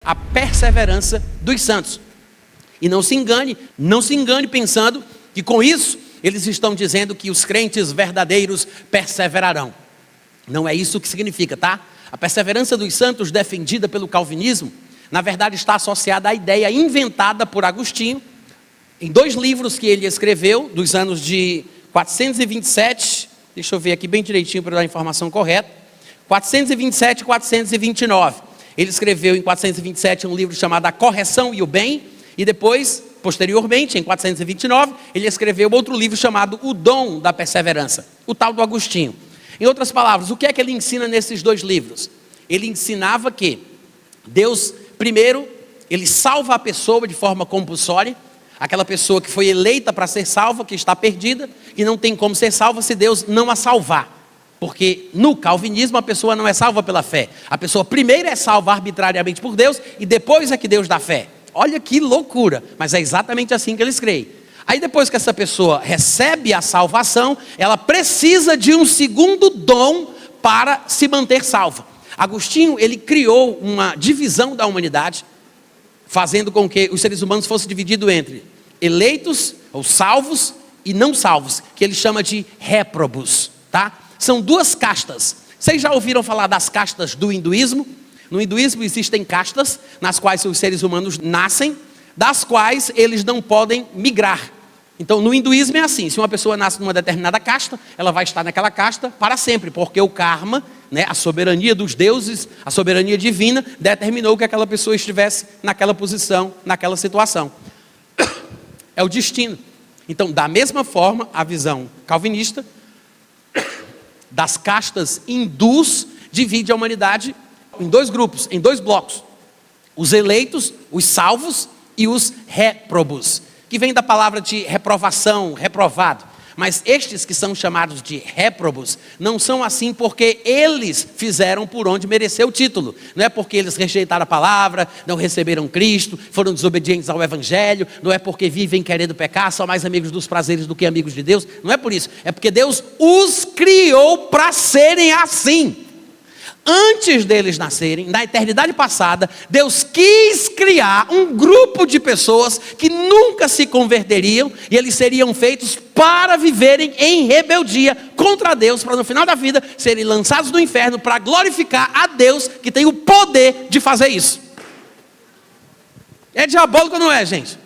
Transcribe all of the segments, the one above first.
a perseverança dos santos. E não se engane pensando que com isso eles estão dizendo que os crentes verdadeiros perseverarão. Não é isso que significa, tá? A perseverança dos santos defendida pelo calvinismo, na verdade está associada à ideia inventada por Agostinho, em 2 livros que ele escreveu, dos anos de 427, deixa eu ver aqui bem direitinho para dar a informação correta, 427 e 429. Ele escreveu em 427 um livro chamado A Correção e o Bem, e depois, posteriormente, em 429, ele escreveu outro livro chamado O Dom da Perseverança, o tal do Agostinho. Em outras palavras, o que é que ele ensina nesses 2 livros? Ele ensinava que Deus, primeiro, ele salva a pessoa de forma compulsória, aquela pessoa que foi eleita para ser salva, que está perdida, e não tem como ser salva se Deus não a salvar. Porque no calvinismo a pessoa não é salva pela fé. A pessoa primeiro é salva arbitrariamente por Deus e depois é que Deus dá fé. Olha que loucura, mas é exatamente assim que eles creem. Aí depois que essa pessoa recebe a salvação, ela precisa de um segundo dom para se manter salva. Agostinho, ele criou uma divisão da humanidade, fazendo com que os seres humanos fossem divididos entre eleitos ou salvos e não salvos, que ele chama de réprobos, tá? São 2 castas. Vocês já ouviram falar das castas do hinduísmo? No hinduísmo existem castas nas quais os seres humanos nascem, das quais eles não podem migrar. Então no hinduísmo é assim, se uma pessoa nasce numa determinada casta, ela vai estar naquela casta para sempre, porque o karma, né, a soberania dos deuses, a soberania divina, determinou que aquela pessoa estivesse naquela posição, naquela situação. É o destino. Então, da mesma forma, a visão calvinista das castas hindus divide a humanidade em 2 grupos, em 2 blocos. Os eleitos, os salvos e os réprobos, que vem da palavra de reprovação, reprovado. Mas estes que são chamados de réprobos, não são assim porque eles fizeram por onde mereceu o título. Não é porque eles rejeitaram a palavra, não receberam Cristo, foram desobedientes ao Evangelho, não é porque vivem querendo pecar, são mais amigos dos prazeres do que amigos de Deus. Não é por isso, é porque Deus os criou para serem assim. Antes deles nascerem, na eternidade passada, Deus quis criar um grupo de pessoas que nunca se converteriam e eles seriam feitos para viverem em rebeldia contra Deus, para no final da vida serem lançados no inferno para glorificar a Deus que tem o poder de fazer isso. É diabólico ou não é, gente?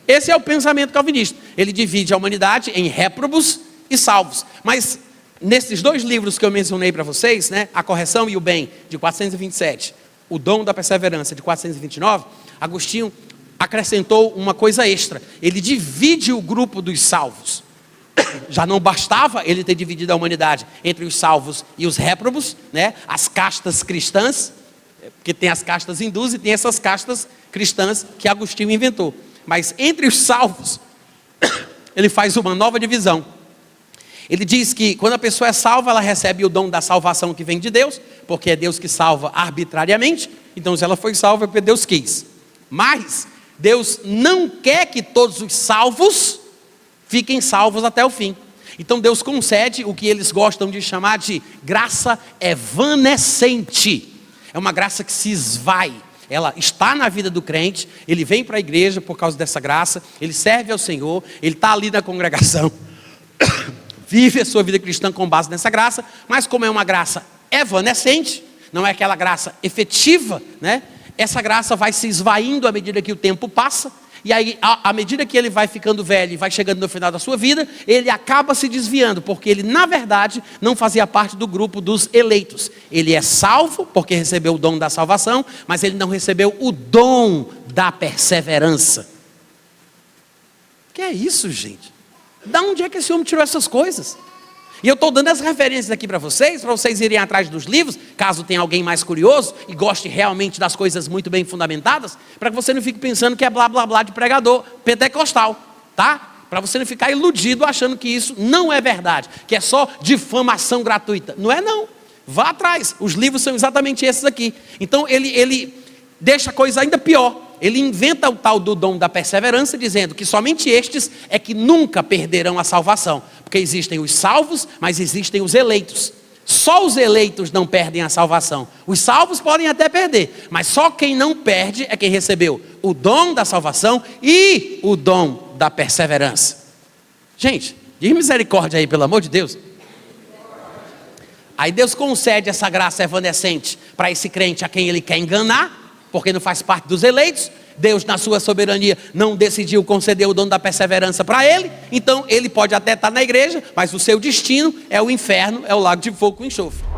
Esse é o pensamento calvinista. Ele divide a humanidade em réprobos e salvos. Mas nesses 2 livros que eu mencionei para vocês, né, A Correção e o Bem, de 427, O Dom da Perseverança, de 429, Agostinho acrescentou uma coisa extra. Ele divide o grupo dos salvos. Já não bastava ele ter dividido a humanidade entre os salvos e os réprobos, né, as castas cristãs, porque tem as castas hindus e tem essas castas cristãs que Agostinho inventou. Mas entre os salvos, ele faz uma nova divisão. Ele diz que quando a pessoa é salva, ela recebe o dom da salvação que vem de Deus, porque é Deus que salva arbitrariamente. Então se ela foi salva é porque Deus quis. Mas Deus não quer que todos os salvos fiquem salvos até o fim. Então Deus concede o que eles gostam de chamar de graça evanescente. É uma graça que se esvai. Ela está na vida do crente, ele vem para a igreja por causa dessa graça, ele serve ao Senhor, ele está ali na congregação, vive a sua vida cristã com base nessa graça, mas como é uma graça evanescente, não é aquela graça efetiva, né? Essa graça vai se esvaindo à medida que o tempo passa, e aí à medida que ele vai ficando velho e vai chegando no final da sua vida, ele acaba se desviando, porque ele na verdade não fazia parte do grupo dos eleitos. Ele é salvo porque recebeu o dom da salvação, mas ele não recebeu o dom da perseverança. Que é isso, gente? Da onde é que esse homem tirou essas coisas? E eu estou dando as referências aqui para vocês irem atrás dos livros, caso tenha alguém mais curioso e goste realmente das coisas muito bem fundamentadas, para que você não fique pensando que é blá blá blá de pregador pentecostal, tá? Para você não ficar iludido achando que isso não é verdade, que é só difamação gratuita. Não é não, vá atrás, os livros são exatamente esses aqui. Então ele deixa a coisa ainda pior. Ele inventa o tal do dom da perseverança, dizendo que somente estes é que nunca perderão a salvação. Porque existem os salvos, mas existem os eleitos. Só os eleitos não perdem a salvação. Os salvos podem até perder, mas só quem não perde é quem recebeu o dom da salvação e o dom da perseverança. Gente, diz misericórdia aí, pelo amor de Deus. Aí Deus concede essa graça evanescente para esse crente a quem ele quer enganar, porque não faz parte dos eleitos. Deus, na sua soberania, não decidiu conceder o dom da perseverança para ele. Então ele pode até estar na igreja, mas o seu destino é o inferno, é o lago de fogo com enxofre.